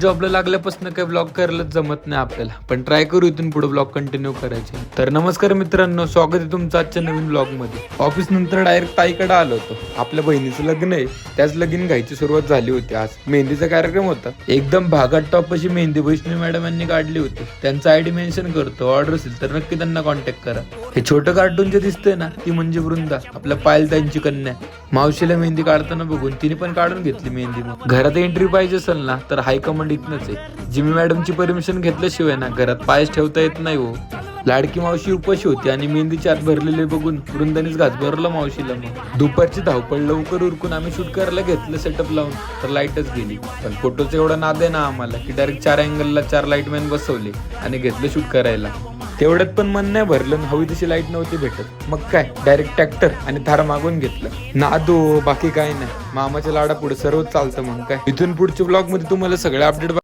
जॉबला लागल्यापासून काही ब्लॉग करायला जमत नाही आपल्याला, पण ट्राय करू इथून पुढे ब्लॉग कंटिन्यू करायचे. तर नमस्कार मित्रांनो, स्वागत आहे तुमचं आजच्या नवीन ब्लॉग मध्ये. ऑफिस नंतर डायरेक्ट ताईकडे आलो होतो. आपल्या बहिणीचं लग्न आहे, त्याच लगीन घ्यायची सुरुवात झाली होती. आज मेहंदीचा कार्यक्रम होता. एकदम भागात टॉप अशी मेहंदी वैष्णवी मॅडम यांनी काढली होती. त्यांचा आयडी मेन्शन करतो, ऑर्डर असेल तर नक्की त्यांना कॉन्टॅक्ट करा. हे छोटं कार्टून जे दिसतंय ना, ती म्हणजे वृंदा, आपल्या पायलताईंची कन्या. मावशीला मेहंदी काढताना बघून तिने पण काढून घेतली मेहंदी. घरात एंट्री पाहिजे असेल ना तर हायकमांड इथनच आहे. जिमी मॅडमची परमिशन घेतल्याशिवाय ना घरात पायच ठेवता येत नाही हो. लाडकी मावशी उपाशी होती आणि मेहंदीची आत भरलेले बघून वृंदानीच घास भरला मावशीला. मग दुपारची धावपळ लवकर उरकून आम्ही शूट करायला घेतलं सेटअप लावून, तर लाईटच गेली. पण फोटोचा एवढा नाद आहे ना आम्हाला की डायरेक्ट 4 अँगलला 4 लाईटमॅन बसवले आणि घेतलं शूट करायला. तेवढ्यात पण मन नाही भरलं, हवी तशी लाईट नव्हती भेटत. मग काय डायरेक्ट ट्रॅक्टर आणि थार मागून घेतलं. नादो बाकी काय नाही, मामाच्या लाडा पुढे सर्वच चालतं. मग काय इथून पुढच्या ब्लॉग मध्ये तुम्हाला सगळे अपडेट